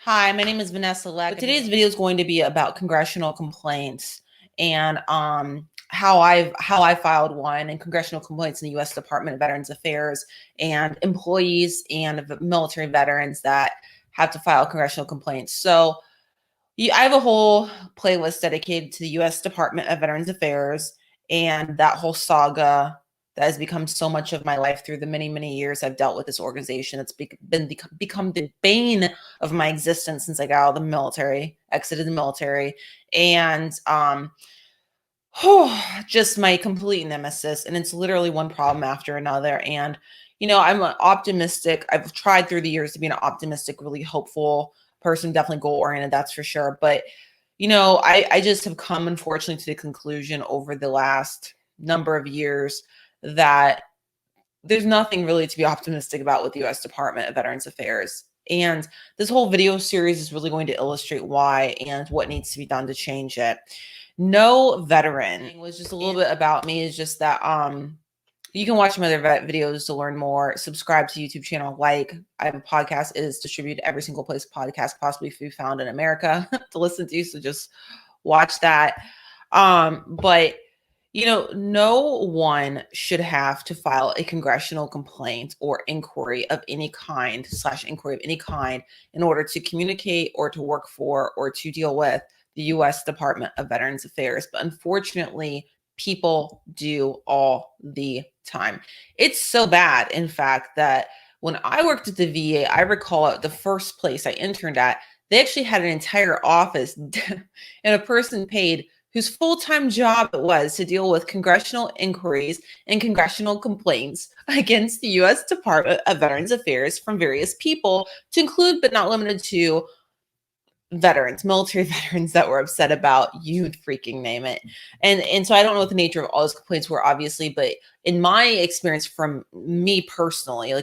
Hi, my name is Vanessa Lech. Today's video is going to be about congressional complaints and how I filed one, and congressional complaints in the U.S. Department of Veterans Affairs and employees and military veterans that have to file congressional complaints. So I have a whole playlist dedicated to the U.S. Department of Veterans Affairs and that whole saga that has become so much of my life through the many, many years I've dealt with this organization. It's become the bane of my existence since I got out of the military, exited the military, and just my complete nemesis. And it's literally one problem after another. And I'm optimistic. I've tried through the years to be an optimistic, really hopeful person, definitely goal oriented, that's for sure. But I just have come, unfortunately, to the conclusion over the last number of years that there's nothing really to be optimistic about with the U.S. Department of Veterans Affairs. And this whole video series is really going to illustrate why and what needs to be done to change it. No veteran was just a little bit about me. Is just that you can watch my other videos to learn more. Subscribe to YouTube channel. I have a podcast. It is distributed every single place podcast possibly be found in America to listen to. So just watch that. But no one should have to file a congressional complaint or inquiry of any kind in order to communicate or to work for or to deal with the U.S. Department of Veterans Affairs. But unfortunately, people do all the time. It's so bad, in fact, that when I worked at the VA, I recall at the first place I interned at, they actually had an entire office and a person paid whose full-time job it was to deal with congressional inquiries and congressional complaints against the U.S. Department of Veterans Affairs from various people, to include but not limited to veterans, military veterans that were upset about, you freaking name it. And so I don't know what the nature of all those complaints were, obviously, but in my experience from me personally,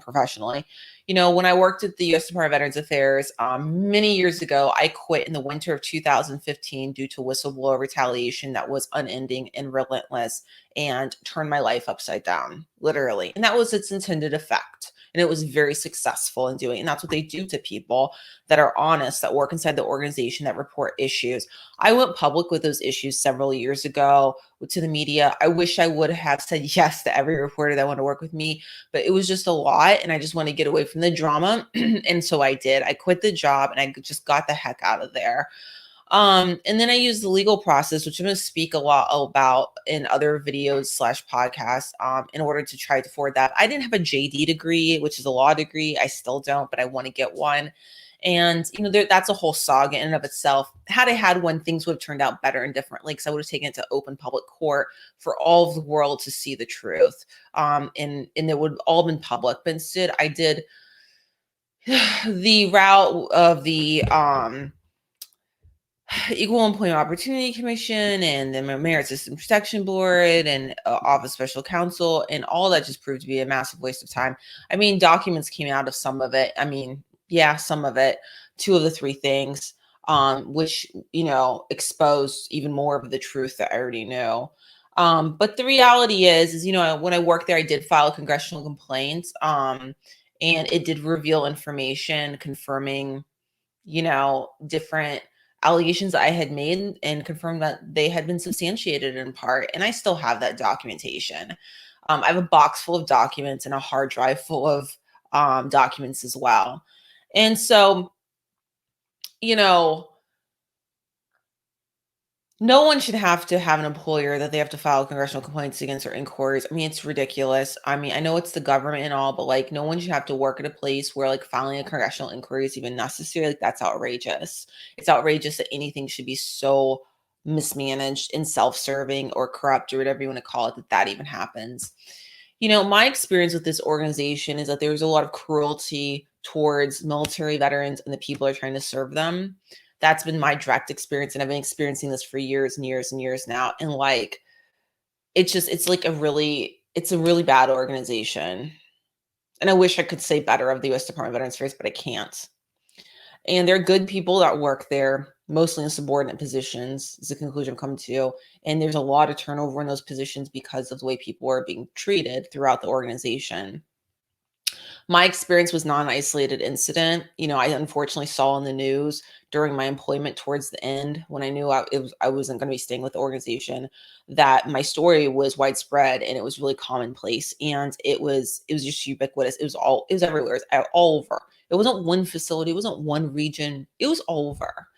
professionally, when I worked at the U.S. Department of Veterans Affairs many years ago, I quit in the winter of 2015 due to whistleblower retaliation that was unending and relentless and turned my life upside down, literally. And that was its intended effect. And it was very successful in doing it. And that's what they do to people that are honest, that work inside the organization, that report issues. I went public with those issues several years ago to the media. I wish I would have said yes to every reporter that wanted to work with me, but it was just a lot. And I just wanted to get away from the drama. And so I did. I quit the job and I just got the heck out of there. And then I use the legal process, which I'm going to speak a lot about in other videos / podcasts, in order to try to forward that. I didn't have a JD degree, which is a law degree. I still don't, but I want to get one. And, that's a whole saga in and of itself. Had I had one, things would have turned out better and differently, because I would have taken it to open public court for all of the world to see the truth. And it would have all been public. But instead, I did the route of the Equal Employment Opportunity Commission and the Merit System Protection Board and Office Special Counsel, and all that just proved to be a massive waste of time. I mean, documents came out of some of it. Some of it, 2 of the 3 things, which, exposed even more of the truth that I already knew. But the reality is, when I worked there, I did file a congressional complaint, and it did reveal information confirming, different allegations I had made, and confirmed that they had been substantiated in part. And I still have that documentation. I have a box full of documents and a hard drive full of documents as well. And so, no one should have to have an employer that they have to file congressional complaints against or inquiries. I mean, it's ridiculous. I mean, I know it's the government and all, but no one should have to work at a place where filing a congressional inquiry is even necessary. That's outrageous. It's outrageous that anything should be so mismanaged and self-serving or corrupt or whatever you want to call it, that even happens. My experience with this organization is that there's a lot of cruelty towards military veterans and the people who are trying to serve them. That's been my direct experience. And I've been experiencing this for years and years and years now. And it's a really bad organization. And I wish I could say better of the U.S. Department of Veterans Affairs, but I can't. And there are good people that work there, mostly in subordinate positions, is the conclusion I've come to. And there's a lot of turnover in those positions because of the way people are being treated throughout the organization. My experience was not an isolated incident. I unfortunately saw in the news during my employment towards the end, when I knew I wasn't going to be staying with the organization, that my story was widespread and it was really commonplace, and it was just ubiquitous. It was everywhere. It was all over. It wasn't one facility. It wasn't one region. It was all over.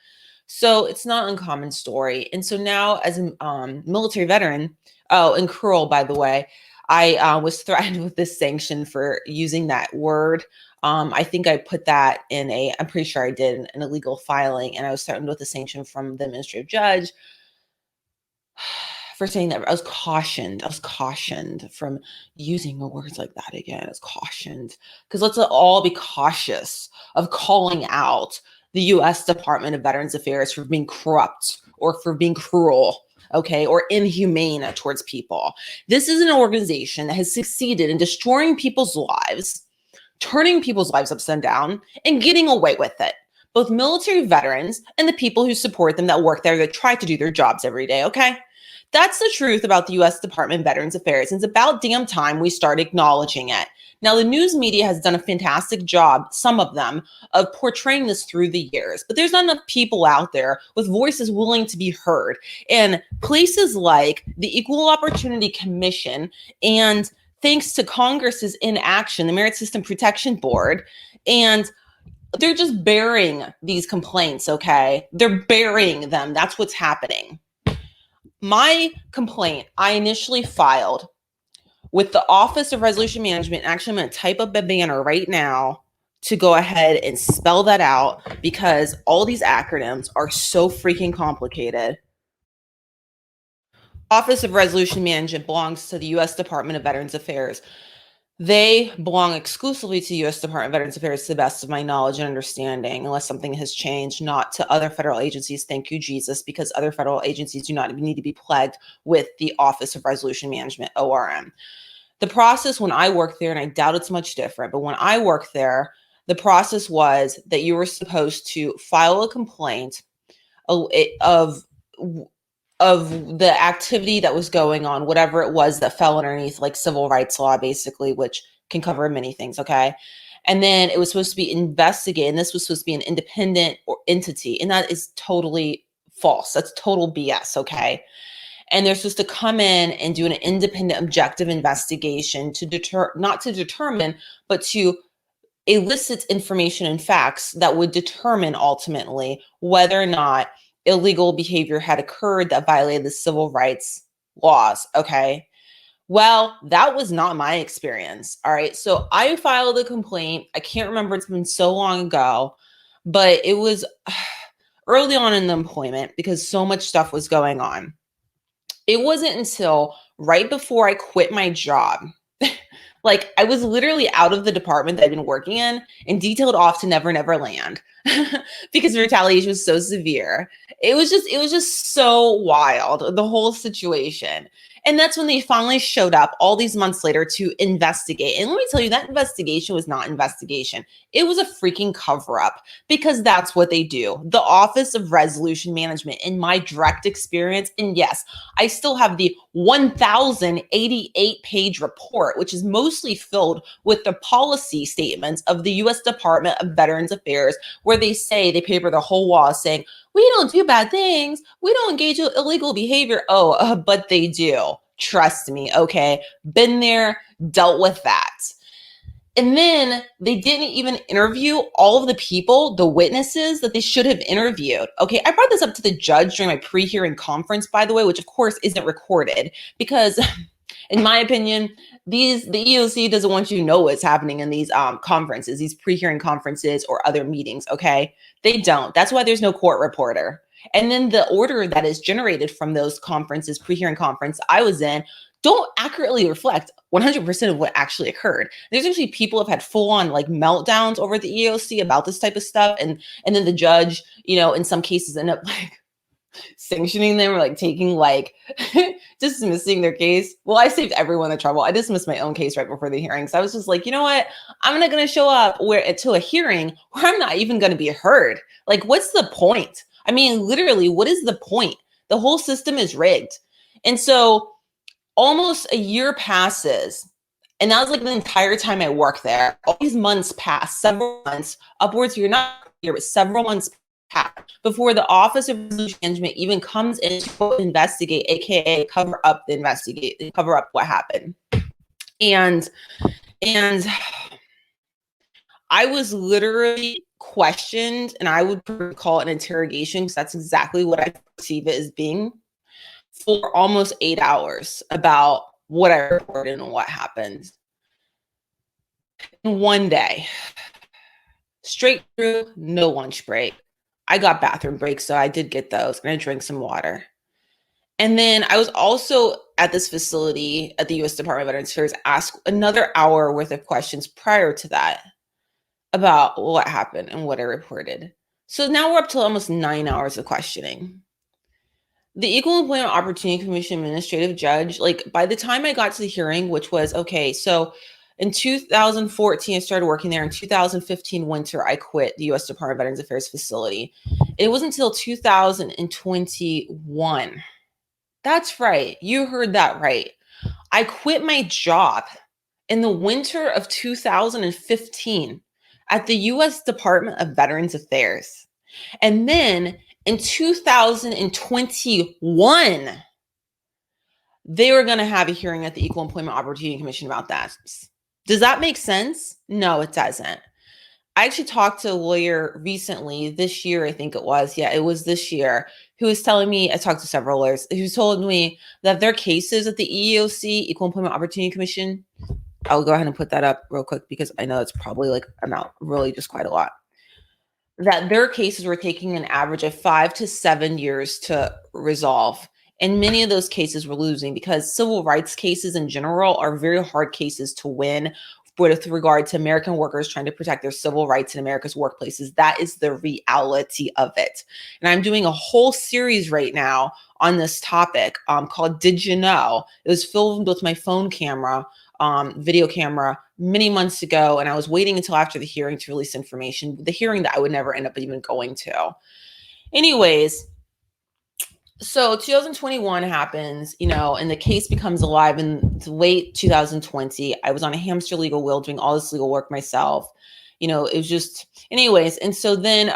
So it's not an uncommon story. And so now, as a military veteran, oh, and cruel, by the way, I was threatened with this sanction for using that word. I think I put that I'm pretty sure I did an illegal filing, and I was threatened with a sanction from the administrative judge for saying that. I was cautioned from using words like that again. I was cautioned, because let's all be cautious of calling out the U.S. Department of Veterans Affairs for being corrupt or for being cruel, okay, or inhumane towards people. This is an organization that has succeeded in destroying people's lives, turning people's lives upside down, and getting away with it. Both military veterans and the people who support them that work there, that try to do their jobs every day, okay? That's the truth about the U.S. Department of Veterans Affairs. And it's about damn time we start acknowledging it. Now, the news media has done a fantastic job, some of them, of portraying this through the years, but there's not enough people out there with voices willing to be heard. And places like the Equal Opportunity Commission, and thanks to Congress's inaction, the Merit System Protection Board, and they're just burying these complaints, okay? They're burying them. That's what's happening. My complaint, I initially filed with the Office of Resolution Management. Actually, I'm going to type up a banner right now to go ahead and spell that out, because all these acronyms are so freaking complicated. Office of Resolution Management belongs to the U.S. Department of Veterans Affairs. They belong exclusively to the U.S. Department of Veterans Affairs, to the best of my knowledge and understanding, unless something has changed, not to other federal agencies. Thank you, Jesus, because other federal agencies do not need to be plagued with the Office of Resolution Management, ORM. The process when I worked there, and I doubt it's much different, but when I worked there, the process was that you were supposed to file a complaint of the activity that was going on, whatever it was that fell underneath, like civil rights law, basically, which can cover many things, okay? And then it was supposed to be investigated, and this was supposed to be an independent entity, and that is totally false. That's total BS, okay? And they're supposed to come in and do an independent, objective investigation to not to determine, but to elicit information and facts that would determine ultimately whether or not illegal behavior had occurred that violated the civil rights laws, okay? Well, that was not my experience, all right? So I filed a complaint. I can't remember, it's been so long ago, but it was early on in the employment, because so much stuff was going on. It wasn't until right before I quit my job, like I was literally out of the department that I'd been working in and detailed off to Never Never Land because the retaliation was so severe. It was just so wild, the whole situation. And that's when they finally showed up all these months later to investigate. And let me tell you, that investigation was not investigation. It was a freaking cover up, because that's what they do. The Office of Resolution Management, in my direct experience, and yes, I still have the 1,088 page report, which is mostly filled with the policy statements of the U.S. Department of Veterans Affairs, where they paper the whole wall saying, we don't do bad things. We don't engage in illegal behavior. But they do. Trust me. Okay. Been there, dealt with that. And then they didn't even interview all of the people, the witnesses that they should have interviewed. Okay. I brought this up to the judge during my pre-hearing conference, by the way, which of course isn't recorded, because in my opinion, the EEOC doesn't want you to know what's happening in these conferences, these pre-hearing conferences or other meetings, okay? They don't. That's why there's no court reporter. And then the order that is generated from those conferences, pre-hearing conference I was in, don't accurately reflect 100% of what actually occurred. There's actually people have had full-on like meltdowns over the EEOC about this type of stuff, and then the judge, in some cases end up like sanctioning them, or like taking like dismissing their case. Well, I saved everyone the trouble. I dismissed my own case right before the hearing. So I was just like, you know what? I'm not going to show up to a hearing where I'm not even going to be heard. Like, what's the point? I mean, literally, what is the point? The whole system is rigged. And so almost a year passes And that was like the entire time I worked there. All these months passed, several months, upwards, you're not here, but several months passed before the Office of Resolution Management even comes in to investigate, aka cover up what happened. And I was literally questioned, and I would call it an interrogation because that's exactly what I perceive it as being, for almost 8 hours about what I reported and what happened. And one day, straight through, no lunch break. I got bathroom breaks, so I did get those, and I drank some water. And then I was also at this facility at the U.S. Department of Veterans Affairs asked another hour worth of questions prior to that about what happened and what I reported. So now we're up to almost 9 hours of questioning. The Equal Employment Opportunity Commission administrative judge, like by the time I got to the hearing, which was, okay, so in 2014, I started working there. In 2015 winter, I quit the U.S. Department of Veterans Affairs facility. It wasn't until 2021. That's right. You heard that right. I quit my job in the winter of 2015 at the U.S. Department of Veterans Affairs. And then in 2021, they were going to have a hearing at the Equal Employment Opportunity Commission about that. Does that make sense? No, it doesn't. I actually talked to a lawyer recently this year, I think it was. Yeah, it was this year, who was telling me, I talked to several lawyers who told me that their cases at the EEOC, Equal Employment Opportunity Commission, I'll go ahead and put that up real quick because I know it's probably like amount really just quite a lot, that their cases were taking an average of 5 to 7 years to resolve. And many of those cases were losing because civil rights cases in general are very hard cases to win with regard to American workers trying to protect their civil rights in America's workplaces. That is the reality of it. And I'm doing a whole series right now on this topic called Did You Know? It was filmed with my phone camera, video camera, many months ago. And I was waiting until after the hearing to release information, the hearing that I would never end up even going to. Anyways, so 2021 happens, and the case becomes alive in late 2020. I was on a hamster legal wheel doing all this legal work myself. It was just, anyways. And so then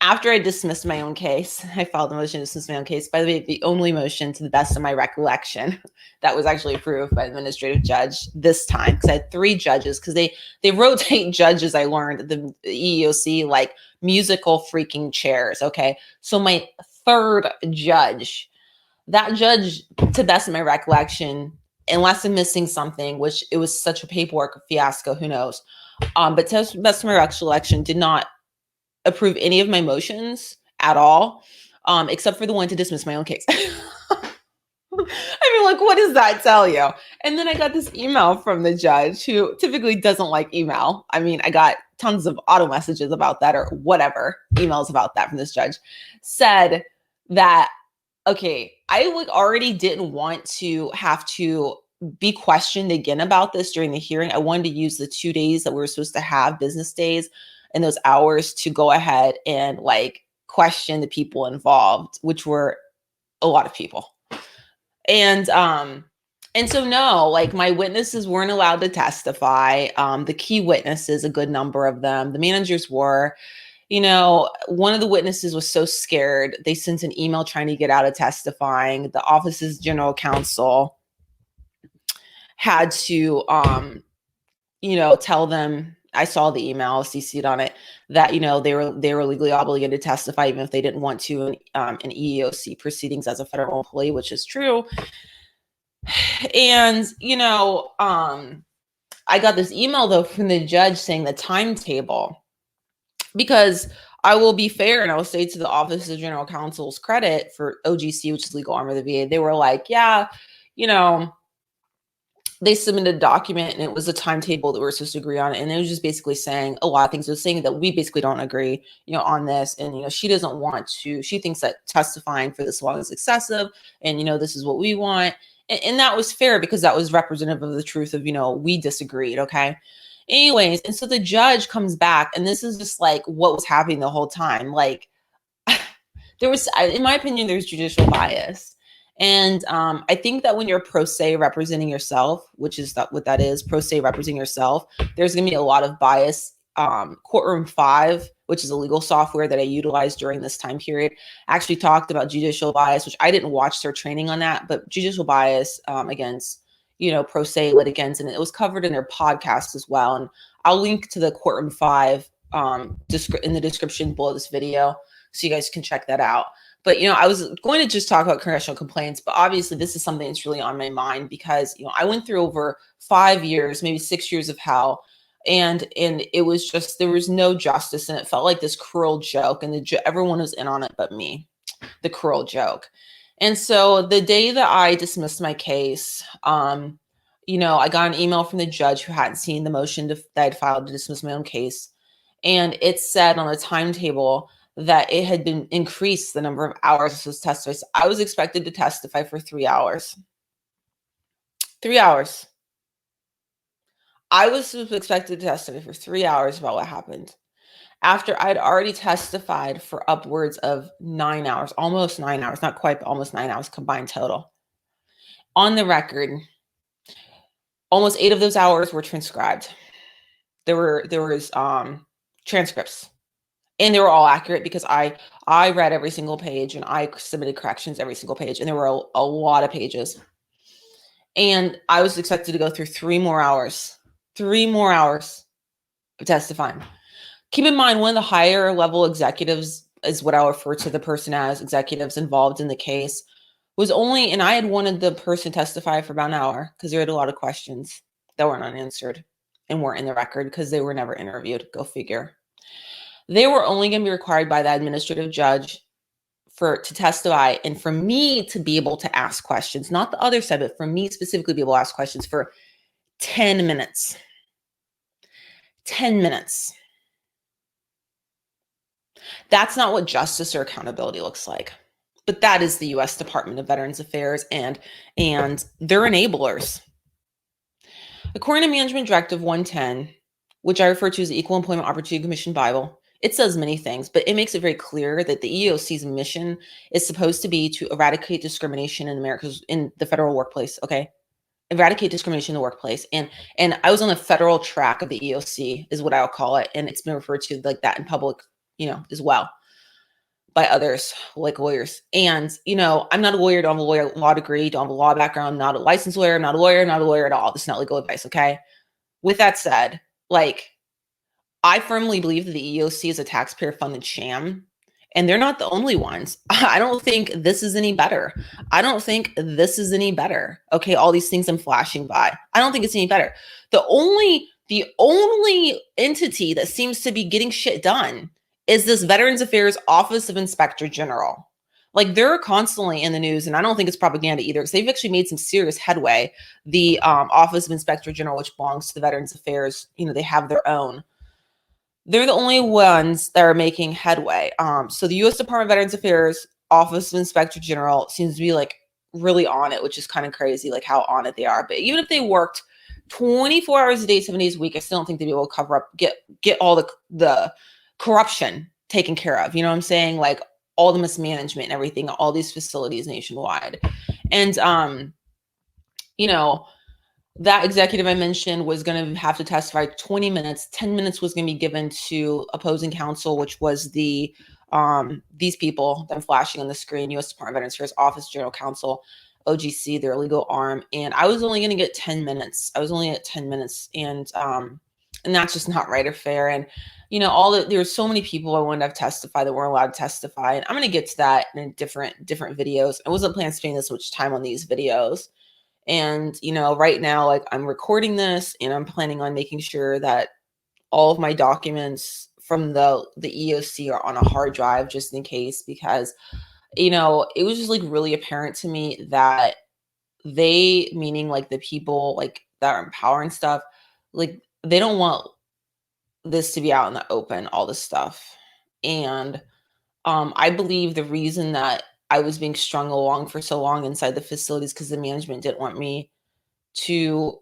after I dismissed my own case, I filed a motion to dismiss my own case. By the way, the only motion, to the best of my recollection, that was actually approved by the administrative judge this time, because I had 3 judges, because they rotate judges, I learned, the EEOC, like musical freaking chairs, okay? So my 3rd judge, that judge, to the best of my recollection, unless I'm missing something, which it was such a paperwork fiasco, who knows, but to the best of my recollection, did not approve any of my motions at all, except for the one to dismiss my own case. I mean, like, what does that tell you? And then I got this email from the judge, who typically doesn't like email. I mean, I got tons of auto messages about that, or whatever, emails about that from this judge, said that, okay, I already didn't want to have to be questioned again about this during the hearing. I wanted to use the 2 days that we were supposed to have, business days, and those hours, to go ahead and like question the people involved, which were a lot of people. And so no, like my witnesses weren't allowed to testify. The key witnesses, a good number of them, the managers were, one of the witnesses was so scared, they sent an email trying to get out of testifying. The office's general counsel had to, tell them, I saw the email, CC'd on it, that, they were legally obligated to testify even if they didn't want to in EEOC proceedings as a federal employee, which is true. And, I got this email though from the judge saying the timetable, because I will be fair and I will say to the Office of General Counsel's credit for OGC, which is legal arm of the VA, they were like, yeah, they submitted a document and it was a timetable that we were supposed to agree on. And it was just basically saying a lot of things. It was saying that we basically don't agree, on this. And, she doesn't want to, she thinks that testifying for this long is excessive. And, this is what we want. And that was fair because that was representative of the truth of, we disagreed. Okay. Anyways. And so the judge comes back, and this is just like what was happening the whole time. Like there was, in my opinion, there's judicial bias. And I think that when you're pro se representing yourself, which is what that is, pro se representing yourself, there's going to be a lot of bias. Courtroom 5, which is a legal software that I utilized during this time period, actually talked about judicial bias, which I didn't watch their training on that, but judicial bias against, pro se litigants, and it was covered in their podcast as well. And I'll link to the Courtroom 5 in the description below this video, so you guys can check that out. But, I was going to just talk about congressional complaints, but obviously this is something that's really on my mind because, I went through over 5 years, maybe 6 years of hell. And it was just, there was no justice, and it felt like this cruel joke, and everyone was in on it but me, the cruel joke. And so the day that I dismissed my case, I got an email from the judge who hadn't seen the motion that I'd filed to dismiss my own case. And it said on the timetable that it had been increased the number of hours this was testified. So I was expected to testify for 3 hours. 3 hours. I was expected to testify for 3 hours about what happened after I'd already testified for upwards of 9 hours, almost 9 hours, not quite, but almost 9 hours combined total. On the record, almost 8 of those hours were transcribed. There was transcripts, and they were all accurate because I read every single page and I submitted corrections every single page, and there were a lot of pages. And I was expected to go through 3 more hours of testifying. Keep in mind, one of the higher level executives is what I'll refer to the person as, executives involved in the case, was only, and I had wanted the person to testify for about an hour because there had a lot of questions that weren't unanswered and weren't in the record because they were never interviewed. Go figure. They were only going to be required by the administrative judge to testify and for me to be able to ask questions, not the other side, but for me specifically to be able to ask questions for 10 minutes. 10 minutes. That's not what justice or accountability looks like. But that is the U.S. Department of Veterans Affairs and their enablers. According to Management Directive 110, which I refer to as the Equal Employment Opportunity Commission Bible, it says many things, but it makes it very clear that the EEOC's mission is supposed to be to eradicate discrimination in the federal workplace, okay? Eradicate discrimination in the workplace. And I was on the federal track of the EEOC is what I'll call it. And it's been referred to like that in public, as well by others, like lawyers. And, I'm not a lawyer, don't have a law degree, don't have a law background, not a licensed lawyer, I'm not a lawyer at all. This is not legal advice, okay? With that said, I firmly believe that the EEOC is a taxpayer-funded sham, and they're not the only ones. I don't think this is any better. Okay, all these things I'm flashing by. I don't think it's any better. The only entity that seems to be getting shit done is this Veterans Affairs Office of Inspector General. They're constantly in the news, and I don't think it's propaganda either, because they've actually made some serious headway. The Office of Inspector General, which belongs to the Veterans Affairs, they have their own. They're the only ones that are making headway. So the U.S. Department of Veterans Affairs Office of Inspector General seems to be really on it, which is kind of crazy, how on it they are. But even if they worked 24 hours a day, 7 days a week, I still don't think they'd be able to cover up, get all the corruption taken care of. You know what I'm saying? All the mismanagement and everything, all these facilities nationwide. And, that executive I mentioned was going to have to testify 20 minutes. 10 minutes was going to be given to opposing counsel, which was these people that I'm flashing on the screen, U.S. Department of Veterans Affairs Office General Counsel, OGC, their legal arm. And I was only going to get 10 minutes. And that's just not right or fair. And, there's so many people I wanted to have testify that weren't allowed to testify. And I'm going to get to that in different videos. I wasn't planning to spend this much time on these videos. And, right now, I'm recording this and I'm planning on making sure that all of my documents from the EEOC are on a hard drive just in case, because, it was just really apparent to me that they, meaning the people that are empowering stuff, they don't want this to be out in the open, all this stuff. And I believe the reason that I was being strung along for so long inside the facilities because the management didn't want me to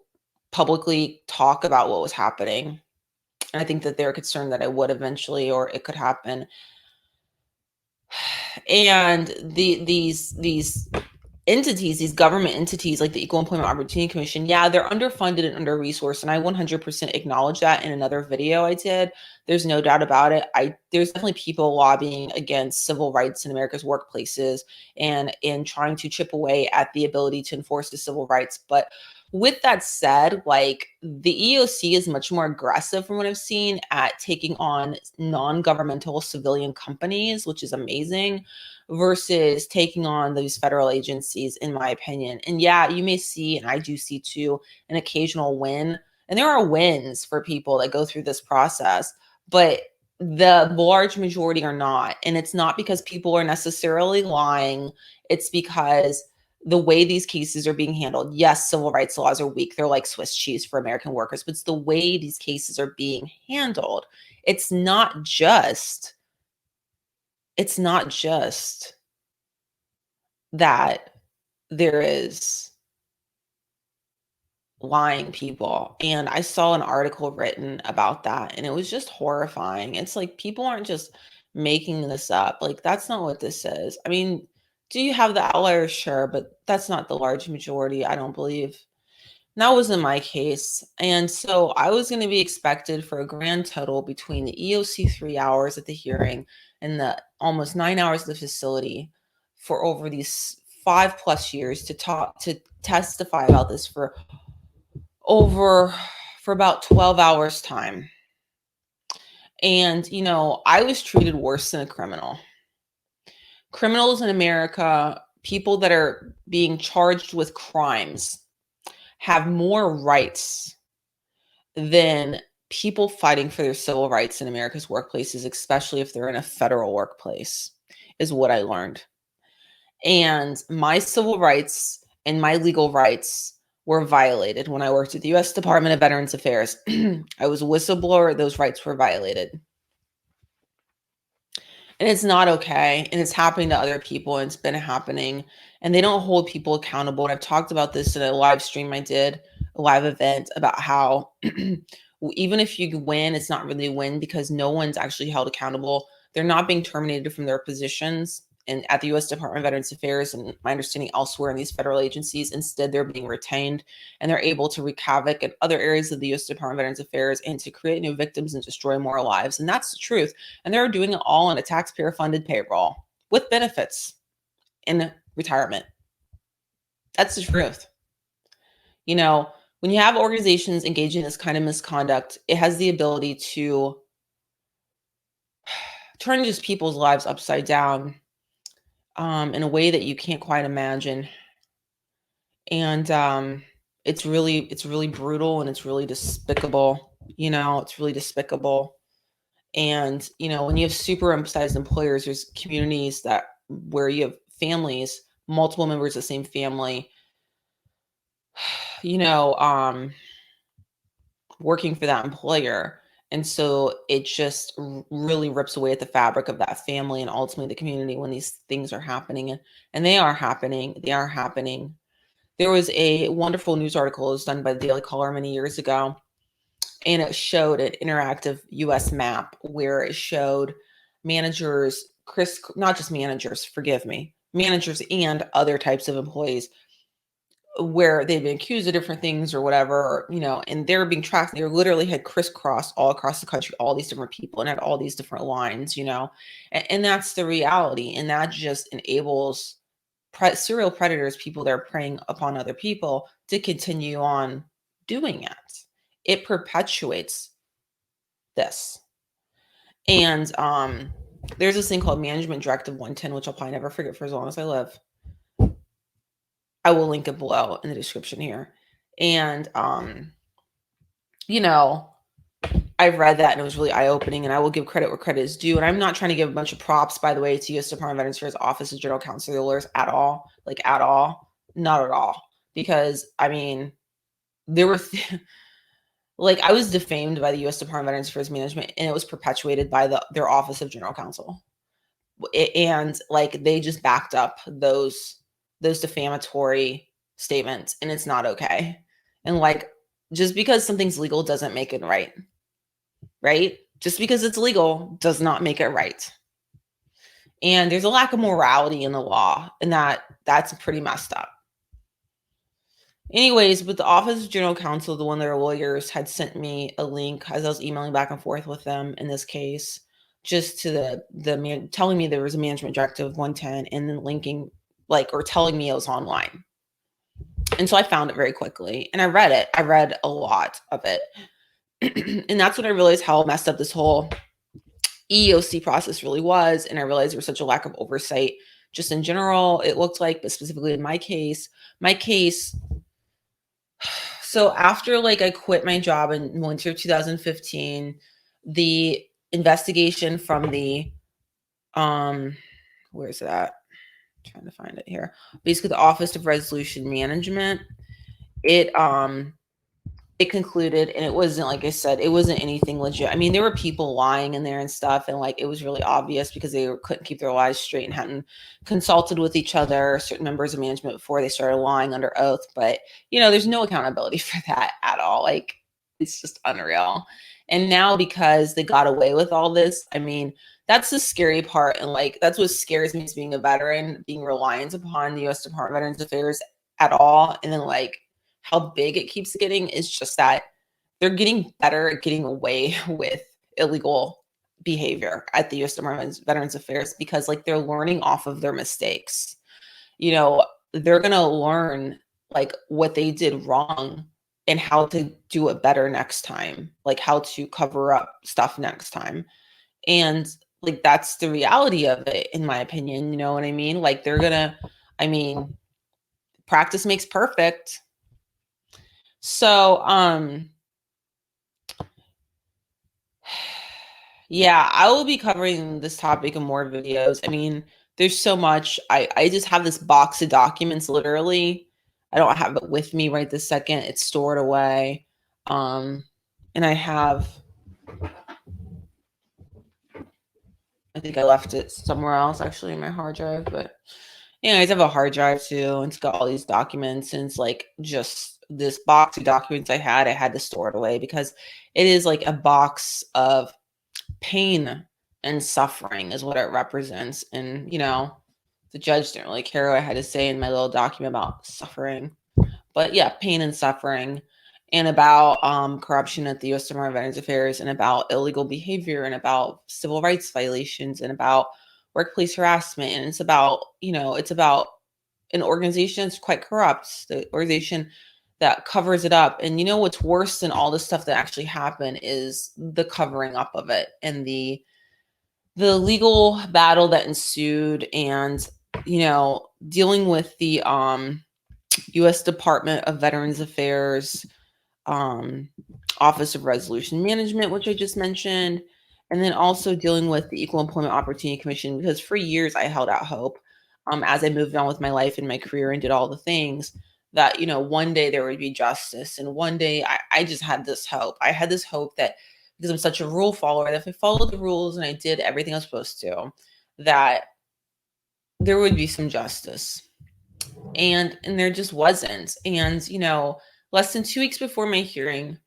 publicly talk about what was happening. And I think that they're concerned that I would eventually, or it could happen. And these entities, these government entities like the Equal Employment Opportunity Commission, yeah, they're underfunded and under-resourced, and I 100% acknowledge that in another video I did. There's no doubt about it. There's definitely people lobbying against civil rights in America's workplaces and trying to chip away at the ability to enforce the civil rights. But with that said, like, the EEOC is much more aggressive from what I've seen at taking on non-governmental civilian companies, which is amazing, versus taking on these federal agencies, in my opinion. And yeah, you may see, and I do see too, an occasional win. And there are wins for people that go through this process, but the large majority are not. And it's not because people are necessarily lying. It's because the way these cases are being handled. Yes, civil rights laws are weak. They're like Swiss cheese for American workers, but it's the way these cases are being handled. It's not just that there is lying people. And I saw an article written about that, and it was just horrifying. It's like, people aren't just making this up. Like, that's not what this is. I mean, do you have the outliers? Sure, but that's not the large majority, I don't believe. And that wasn't my case. And so I was going to be expected for a grand total between the EOC 3 hours at the hearing and the almost 9 hours at the facility for over these 5+ years to testify about this for about 12 hours time. And, you know, I was treated worse than a criminal. Criminals in America, people that are being charged with crimes, have more rights than people fighting for their civil rights in America's workplaces, especially if they're in a federal workplace, is what I learned. And my civil rights and my legal rights were violated when I worked at the U.S. Department of Veterans Affairs. I was a whistleblower. Those rights were violated. And it's not okay. And it's happening to other people, and it's been happening. And they don't hold people accountable. And I've talked about this in a live stream I did, a live event, about how even if you win, it's not really a win because no one's actually held accountable. They're not being terminated from their positions and at the U.S. Department of Veterans Affairs, and my understanding elsewhere in these federal agencies. Instead, they're being retained, and they're able to wreak havoc in other areas of the U.S. Department of Veterans Affairs and to create new victims and destroy more lives. And that's the truth. And they're doing it all on a taxpayer-funded payroll with benefits in retirement. That's the truth. You know, when you have organizations engaging in this kind of misconduct, it has the ability to turn just people's lives upside down in a way that you can't quite imagine. And it's really brutal, and it's really despicable. You know, it's really despicable. And, you know, when you have super emphasized employers, there's communities where you have families, multiple members of the same family, you know, working for that employer. And so it just really rips away at the fabric of that family and ultimately the community when these things are happening. And they are happening. They are happening. There was a wonderful news article that was done by the Daily Caller many years ago, and it showed an interactive US map where it showed managers, not just managers, forgive me, managers and other types of employees where they've been accused of different things or whatever, you know, and they're being tracked. They literally had crisscrossed all across the country, all these different people, and had all these different lines, you know, and that's the reality. And that just enables serial predators, people that are preying upon other people, to continue on doing it. It perpetuates this. And there's this thing called Management Directive 110, which I'll probably never forget for as long as I live. I will link it below in the description here. And, you know, I've read that and it was really eye-opening, and I will give credit where credit is due. And I'm not trying to give a bunch of props, by the way, to U.S. Department of Veterans Affairs Office of General Counsel of the Lawyers at all. Like, at all. Not at all. Because, I mean, there were... like, I was defamed by the U.S. Department of Veterans Affairs Management, and it was perpetuated by their Office of General Counsel. And, like, they just backed up those defamatory statements, and it's not okay. And, like, just because something's legal doesn't make it right. Right? Just because it's legal does not make it right. And there's a lack of morality in the law, and that that's pretty messed up. Anyways, but the Office of General Counsel, the one of their lawyers, had sent me a link as I was emailing back and forth with them in this case, just to the man telling me there was a management directive of 110 and then linking or telling me it was online. And so I found it very quickly and I read it. I read a lot of it. And that's when I realized how messed up this whole EEOC process really was. And I realized there was such a lack of oversight just in general, it looked like, but specifically in my case, so after I quit my job in winter of 2015, the investigation from the, where's that? I'm trying to find it here. Basically the Office of Resolution Management, it concluded, and it wasn't, like I said, it wasn't anything legit. I mean, there were people lying in there and stuff, and it was really obvious because they couldn't keep their lies straight and hadn't consulted with each other, certain members of management, before they started lying under oath. But, there's no accountability for that at all. It's just unreal. And now, because they got away with all this, I mean, that's the scary part. And that's what scares me as being a veteran, being reliant upon the U.S. Department of Veterans Affairs at all. And then how big it keeps getting is just that they're getting better at getting away with illegal behavior at the U.S. Department of Veterans Affairs because they're learning off of their mistakes. They're going to learn what they did wrong and how to do it better next time, how to cover up stuff next time. And that's the reality of it, in my opinion. You know what I mean? Practice makes perfect. So, yeah, I will be covering this topic in more videos. I mean, there's so much. I just have this box of documents, literally. I don't have it with me right this second. It's stored away. And I think I left it somewhere else, actually, in my hard drive. But anyways, I have a hard drive too, and it's got all these documents, and it's just this box of documents I had to store it away because it is a box of pain and suffering is what it represents. And, the judge didn't really care what I had to say in my little document about suffering. But yeah, pain and suffering, and about corruption at the U.S. Department of Veterans Affairs, and about illegal behavior, and about civil rights violations, and about workplace harassment. And it's about, it's about an organization that's quite corrupt, the organization that covers it up. And what's worse than all the stuff that actually happened is the covering up of it and the legal battle that ensued, and dealing with the U.S. Department of Veterans Affairs Office of Resolution Management, which I just mentioned, and then also dealing with the Equal Employment Opportunity Commission, because for years I held out hope as I moved on with my life and my career and did all the things that, one day there would be justice. And one day I just had this hope. I had this hope that, because I'm such a rule follower, that if I followed the rules and I did everything I was supposed to, that there would be some justice. And there just wasn't. And, less than 2 weeks before my hearing,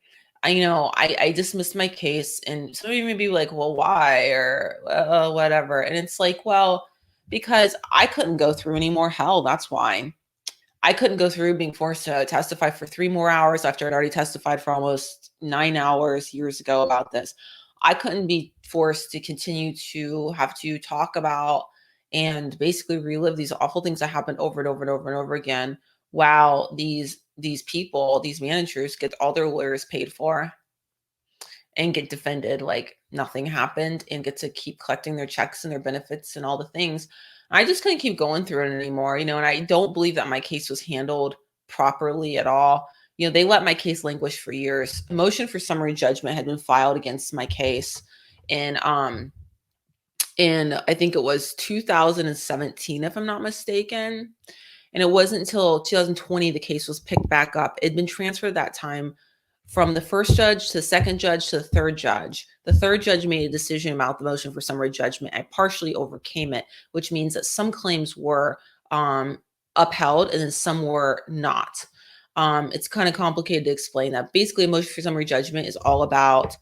I dismissed my case, and some of you may be like, well, why? Or whatever. And it's well, because I couldn't go through any more hell. That's why. I couldn't go through being forced to testify for 3 more hours after I'd already testified for almost 9 hours years ago about this. I couldn't be forced to continue to have to talk about and basically relive these awful things that happened over and over and over and over again, while these people, these managers, get all their lawyers paid for and get defended like nothing happened, and get to keep collecting their checks and their benefits and all the things. I just couldn't keep going through it anymore, and I don't believe that my case was handled properly at all. They let my case languish for years. A motion for summary judgment had been filed against my case in I think it was 2017, if I'm not mistaken. And it wasn't until 2020 the case was picked back up. It had been transferred that time from the first judge to the second judge to the third judge. The third judge made a decision about the motion for summary judgment. I partially overcame it, which means that some claims were upheld and then some were not. It's kind of complicated to explain that. Basically, a motion for summary judgment is all about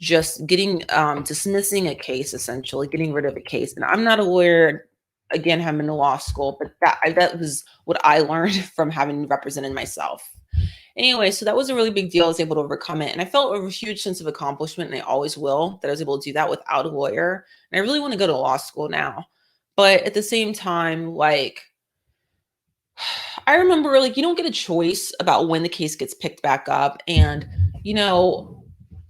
just getting dismissing a case, essentially getting rid of a case. And I'm not a lawyer. again, haven't been to law school, but that was what I learned from having represented myself. Anyway, so that was a really big deal. I was able to overcome it. And I felt a huge sense of accomplishment, and I always will, that I was able to do that without a lawyer. And I really want to go to law school now. But at the same time, like, I remember, like, you don't get a choice about when the case gets picked back up. And, you know,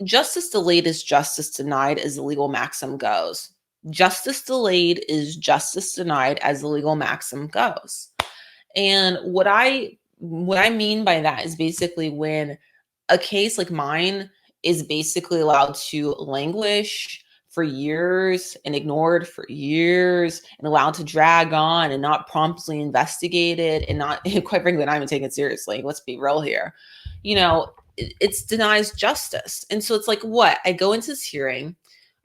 justice delayed is justice denied, as the legal maxim goes. Justice delayed is justice denied, as the legal maxim goes. And what I mean by that is basically when a case like mine is basically allowed to languish for years and ignored for years and allowed to drag on and not promptly investigated and not, quite frankly, not even taken seriously. Let's be real here. You know, it denies justice. And so it's like, what? I go into this hearing,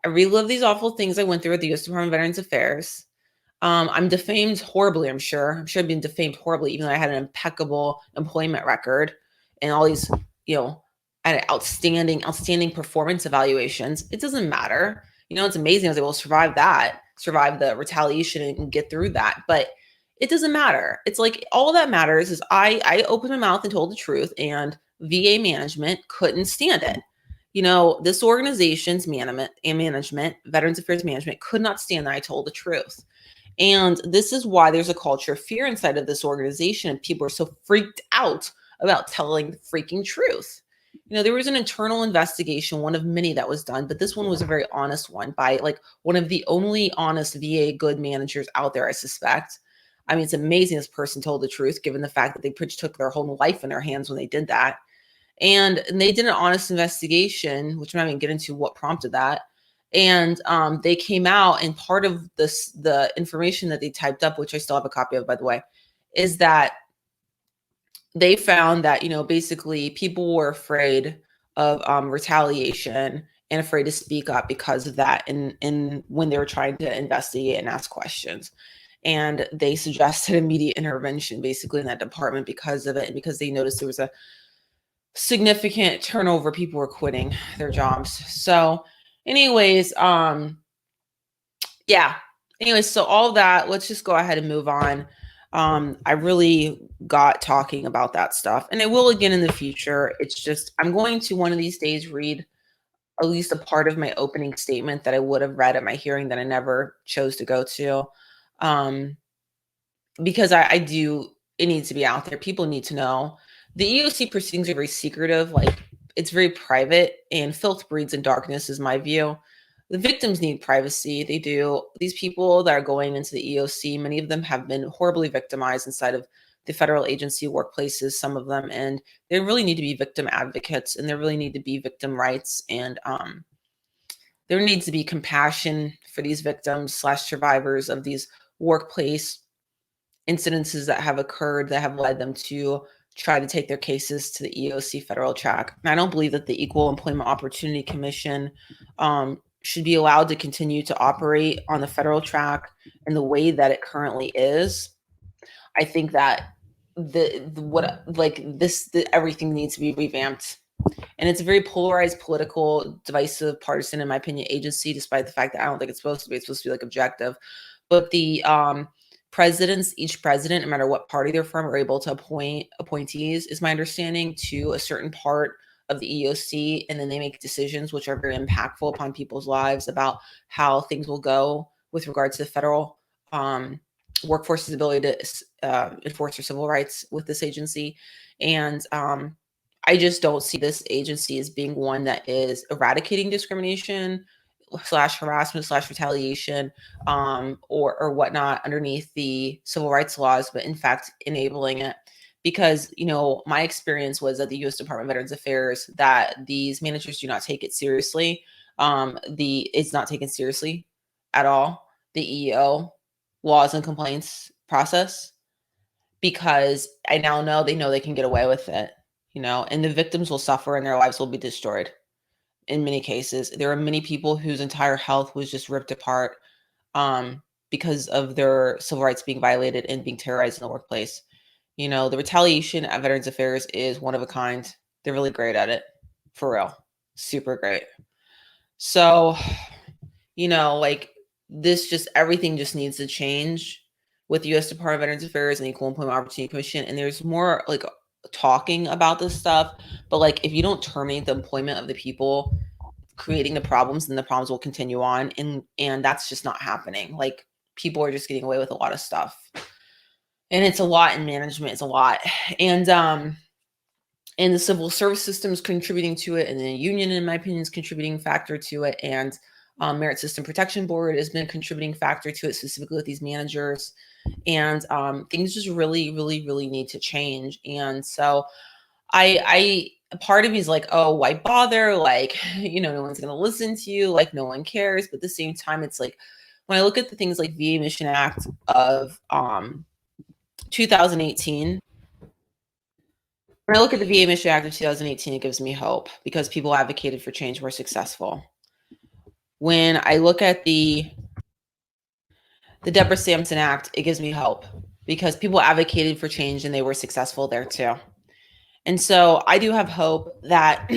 I relive these awful things I went through at the U.S. Department of Veterans Affairs. I'm defamed horribly, I'm sure. I'm sure I've been defamed horribly, even though I had an impeccable employment record and all these, you know, I had outstanding performance evaluations. It doesn't matter. You know, it's amazing I was able to survive the retaliation and get through that. But it doesn't matter. It's like all that matters is I opened my mouth and told the truth, and VA management couldn't stand it. You know, this organization's management, Veterans Affairs Management, could not stand that I told the truth. And this is why there's a culture of fear inside of this organization, and people are so freaked out about telling the freaking truth. You know, there was an internal investigation, one of many that was done, but this one was a very honest one by like one of the only honest VA good managers out there, I suspect. I mean, it's amazing this person told the truth, given the fact that they pretty much took their whole life in their hands when they did that. And they did an honest investigation, which I'm not even getting into what prompted that. And they came out, and part of this, the information that they typed up, which I still have a copy of, by the way, is that they found that, you know, basically people were afraid of retaliation and afraid to speak up because of that in when they were trying to investigate and ask questions. And they suggested immediate intervention basically in that department because of it, and because they noticed there was a significant turnover. People were quitting their jobs. So anyways, yeah. Anyways, so all that, let's just go ahead and move on. I really got talking about that stuff, and I will again in the future. It's just, I'm going to one of these days read at least a part of my opening statement that I would have read at my hearing that I never chose to go to. Because I do, it needs to be out there. People need to know. The EEOC proceedings are very secretive, like it's very private, and filth breeds in darkness is my view. The victims need privacy. They do. These people that are going into the EEOC, many of them have been horribly victimized inside of the federal agency workplaces, some of them, and they really need to be victim advocates, and there really need to be victim rights, and there needs to be compassion for these victims / survivors of these workplace incidences that have occurred that have led them to try to take their cases to the EEOC federal track. And I don't believe that the Equal Employment Opportunity Commission should be allowed to continue to operate on the federal track in the way that it currently is. I think that everything needs to be revamped. And it's a very polarized, political, divisive, partisan, in my opinion, agency, despite the fact that I don't think it's supposed to be. It's supposed to be like objective. But the presidents, each president, no matter what party they're from, are able to appoint appointees, is my understanding, to a certain part of the EEOC, and then they make decisions which are very impactful upon people's lives about how things will go with regard to the federal workforce's ability to enforce their civil rights with this agency. And I just don't see this agency as being one that is eradicating discrimination / harassment / retaliation or whatnot underneath the civil rights laws, but in fact enabling it. Because, you know, my experience was at the U.S. Department of Veterans Affairs that these managers do not take it seriously. It's not taken seriously at all, the EEO laws and complaints process, because I now know they can get away with it, you know, and the victims will suffer and their lives will be destroyed. In many cases, there are many people whose entire health was just ripped apart because of their civil rights being violated and being terrorized in the workplace. You know, the retaliation at Veterans Affairs is one of a kind. They're really great at it, for real, super great. So, you know, like everything just needs to change. with the U.S. Department of Veterans Affairs and Equal Employment Opportunity Commission, and there's more like talking about this stuff. But like, if you don't terminate the employment of the people creating the problems, then the problems will continue on, and that's just not happening. Like, people are just getting away with a lot of stuff, and it's a lot in management. It's a lot, and the civil service system is contributing to it, and the union, in my opinion, is contributing factor to it, and Merit System Protection Board has been a contributing factor to it, specifically with these managers. And things just really, really, really need to change. And so I part of me is like, oh, why bother? Like, no one's going to listen to you. Like, no one cares. But at the same time, it's like, when I look at the things like VA Mission Act of 2018, when I look at the VA Mission Act of 2018, it gives me hope because people advocated for change, were successful. When I look at the Deborah Sampson Act, it gives me hope because people advocated for change and they were successful there too. And so I do have hope that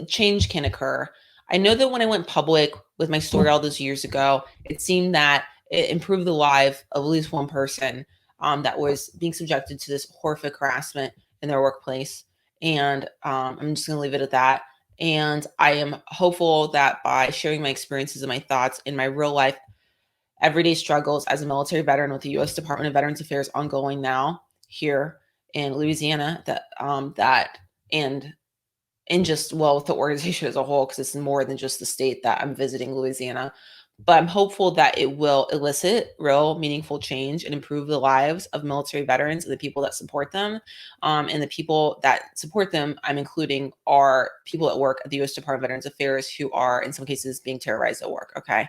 change can occur. I know that when I went public with my story all those years ago, it seemed that it improved the life of at least one person that was being subjected to this horrific harassment in their workplace. And I'm just going to leave it at that. And I am hopeful that by sharing my experiences and my thoughts in my real life, everyday struggles as a military veteran with the U.S. Department of Veterans Affairs ongoing now here in Louisiana, and just, well, with the organization as a whole, because it's more than just the state that I'm visiting, Louisiana. But I'm hopeful that it will elicit real meaningful change and improve the lives of military veterans and the people that support them. And the people that support them, I'm including, are people that work at the U.S. Department of Veterans Affairs who are, in some cases, being terrorized at work. Okay.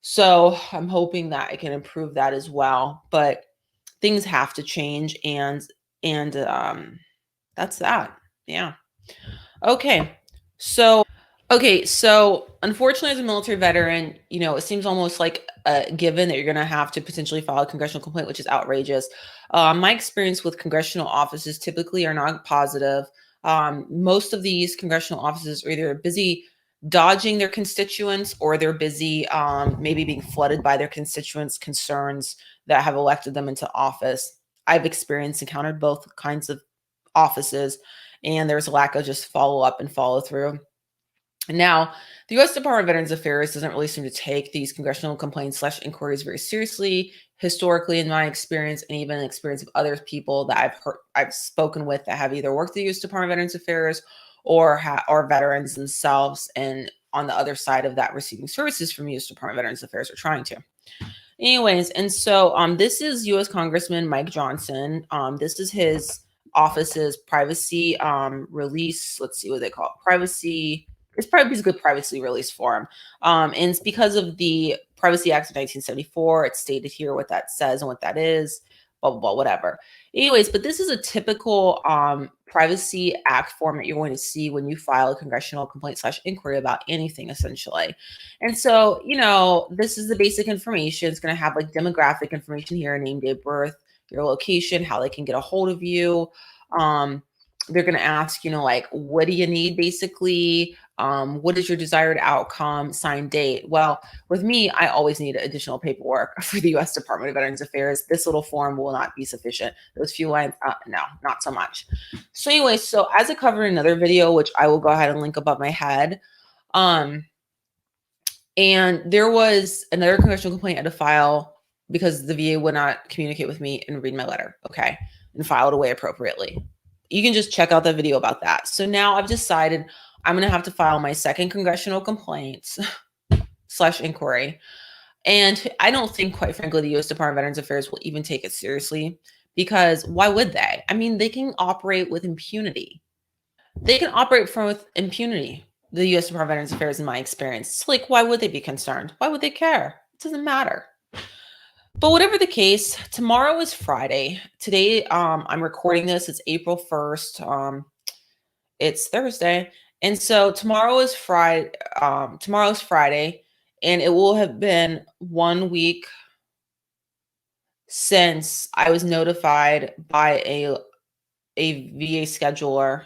So I'm hoping that I can improve that as well. But things have to change, and that's that. Yeah. Okay. So unfortunately, as a military veteran, it seems almost like a given that you're going to have to potentially file a congressional complaint, which is outrageous. My experience with congressional offices typically are not positive. Most of these congressional offices are either busy dodging their constituents, or they're busy maybe being flooded by their constituents' concerns that have elected them into office. I've encountered both kinds of offices, and there's a lack of just follow up and follow through. Now, the U.S. Department of Veterans Affairs doesn't really seem to take these congressional complaints / inquiries very seriously. Historically, in my experience, and even the experience of other people that I've spoken with that have either worked at the U.S. Department of Veterans Affairs or are veterans themselves, and on the other side of that, receiving services from the U.S. Department of Veterans Affairs, or trying to. Anyways, and so this is U.S. Congressman Mike Johnson. This is his office's privacy release. Let's see what they call it. Privacy. It's probably basically privacy release form. And it's because of the Privacy Act of 1974. It's stated here what that says and what that is, blah, blah, blah, whatever. Anyways, but this is a typical Privacy Act form that you're going to see when you file a congressional complaint / inquiry about anything, essentially. And so, this is the basic information. It's going to have like demographic information here, name, date of birth, your location, how they can get a hold of you. They're going to ask, like, what do you need, basically? What is your desired outcome, signed date? Well, with me, I always need additional paperwork for the U.S. Department of Veterans Affairs. This little form will not be sufficient. Those few lines, no, not so much. So anyway, so as I covered in another video, which I will go ahead and link above my head, and there was another congressional complaint I had to file because the VA would not communicate with me and read my letter, okay, and file it away appropriately. You can just check out the video about that. So now I've decided I'm going to have to file my second congressional complaint / inquiry. And I don't think, quite frankly, the U.S. Department of Veterans Affairs will even take it seriously, because why would they? I mean, they can operate with impunity. The U.S. Department of Veterans Affairs, in my experience. It's like, why would they be concerned? Why would they care? It doesn't matter. But whatever the case, tomorrow is Friday. Today, I'm recording this. It's April 1st. It's Thursday. And so tomorrow is Friday. Tomorrow's Friday, and it will have been 1 week since I was notified by a VA scheduler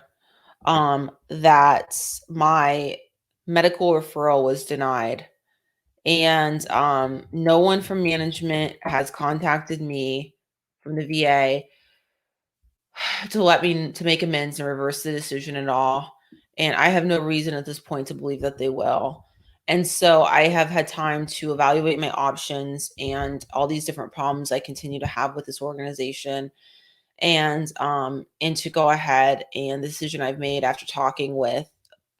that my medical referral was denied. And no one from management has contacted me from the VA to make amends and reverse the decision at all. And I have no reason at this point to believe that they will. And so I have had time to evaluate my options and all these different problems I continue to have with this organization, and to go ahead, and the decision I've made after talking with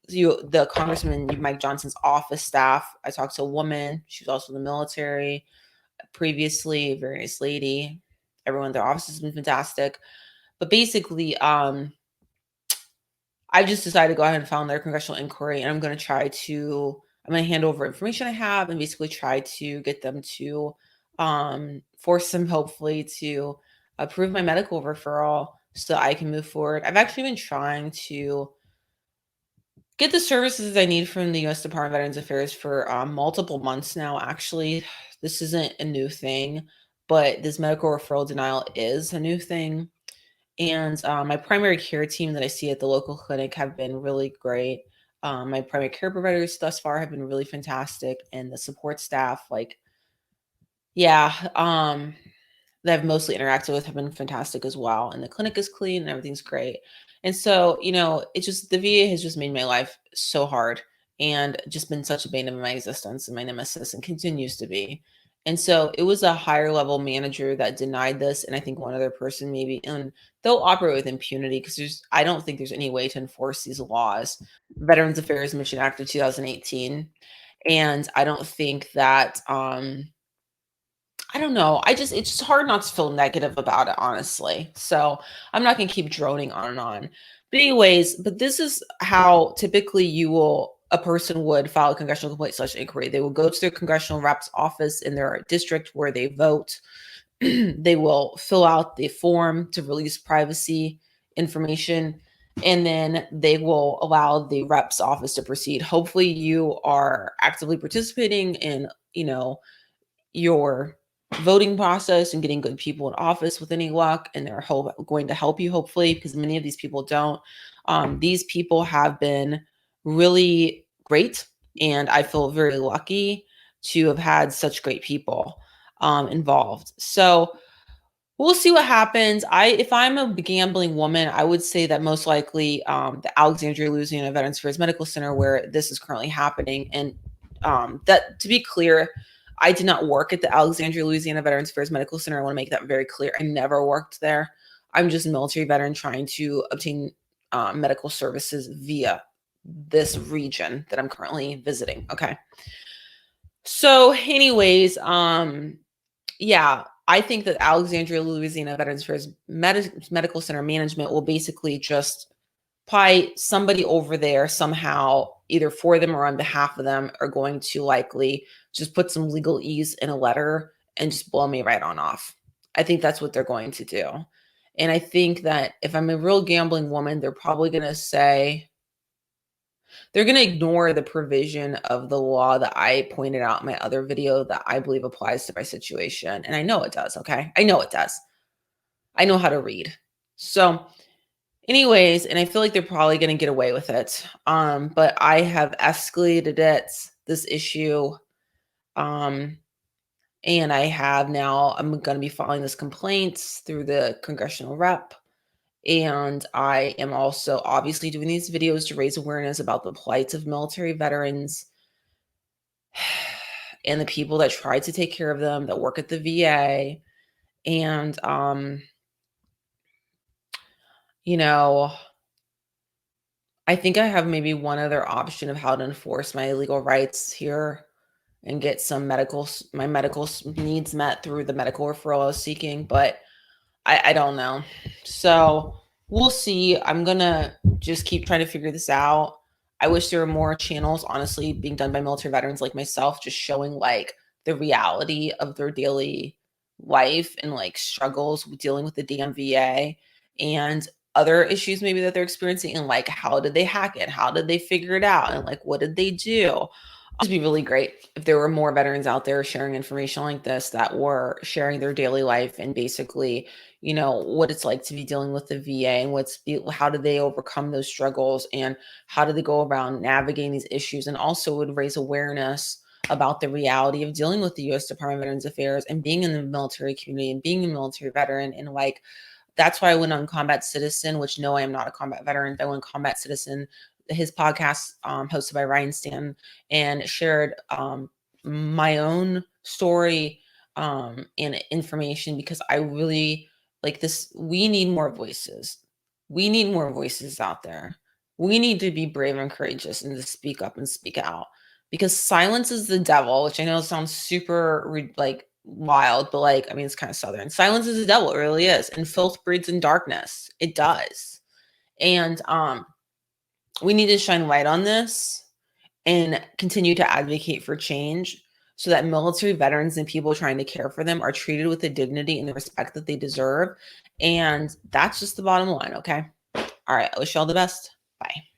the Congressman Mike Johnson's office staff. I talked to a woman. She was also in the military previously, a very nice lady. Everyone in their office has been fantastic. But basically, I just decided to go ahead and file their congressional inquiry, and I'm going to hand over information I have and basically try to get them to force them, hopefully, to approve my medical referral so I can move forward. I've actually been trying to get the services I need from the U.S. Department of Veterans Affairs for multiple months now. Actually, this isn't a new thing, but this medical referral denial is a new thing. And my primary care team that I see at the local clinic have been really great. My primary care providers thus far have been really fantastic, and the support staff, that I've mostly interacted with have been fantastic as well. And the clinic is clean and everything's great. And so, it's just the VA has just made my life so hard and just been such a bane of my existence and my nemesis, and continues to be. And so it was a higher level manager that denied this. And I think one other person maybe, and they'll operate with impunity because I don't think there's any way to enforce these laws. Veterans Affairs Mission Act of 2018. And I don't think that, I don't know. It's just hard not to feel negative about it, honestly. So I'm not going to keep droning on and on. But anyways, this is how typically a person would file a congressional complaint / inquiry. They will go to their congressional rep's office in their district where they vote. They will fill out the form to release privacy information, and then they will allow the rep's office to proceed. Hopefully you are actively participating in, your voting process and getting good people in office with any luck, and they're going to help you, hopefully, because many of these people don't. These people have been really great, and I feel very lucky to have had such great people involved. So we'll see what happens. If I'm a gambling woman, I would say that most likely the Alexandria, Louisiana Veterans Affairs Medical Center, where this is currently happening, and that, to be clear, I did not work at the Alexandria, Louisiana Veterans Affairs Medical Center. I want to make that very clear. I never worked there. I'm just a military veteran trying to obtain medical services via this region that I'm currently visiting. Okay. So anyways, yeah, I think that Alexandria, Louisiana Veterans Affairs Medical Center management will basically just probably somebody over there somehow, either for them or on behalf of them, are going to likely just put some legalese in a letter and just blow me right on off. I think that's what they're going to do. And I think that if I'm a real gambling woman, they're probably going to say, they're going to ignore the provision of the law that I pointed out in my other video that I believe applies to my situation. And I know it does. Okay. I know it does. I know how to read. So anyways, and I feel like they're probably going to get away with it. But I have escalated this issue. And I'm going to be filing this complaint through the congressional rep. And I am also obviously doing these videos to raise awareness about the plight of military veterans and the people that try to take care of them, that work at the VA. And, I think I have maybe one other option of how to enforce my legal rights here and get my medical needs met through the medical referral I was seeking, but I don't know. So we'll see. I'm going to just keep trying to figure this out. I wish there were more channels, honestly, being done by military veterans like myself, just showing the reality of their daily life and struggles with dealing with the DMVA and other issues maybe that they're experiencing, and how did they hack it? How did they figure it out? And what did they do? It'd be really great if there were more veterans out there sharing information like this, that were sharing their daily life and basically, what it's like to be dealing with the VA, and how did they overcome those struggles, and how do they go around navigating these issues, and also would raise awareness about the reality of dealing with the U.S. Department of Veterans Affairs and being in the military community and being a military veteran. And like, that's why I went on Combat Citizen, which no, I am not a combat veteran, but I went Combat Citizen, his podcast hosted by Ryan Stan, and shared my own story and information, because I really like this. We need more voices. We need more voices out there. We need to be brave and courageous and to speak up and speak out, because silence is the devil, which I know sounds super like wild, but like, I mean, it's kind of Southern. Silence is the devil. It really is. And filth breeds in darkness. It does. And we need to shine light on this and continue to advocate for change, so that military veterans and people trying to care for them are treated with the dignity and the respect that they deserve. And that's just the bottom line. Okay. All right. I wish you all the best. Bye.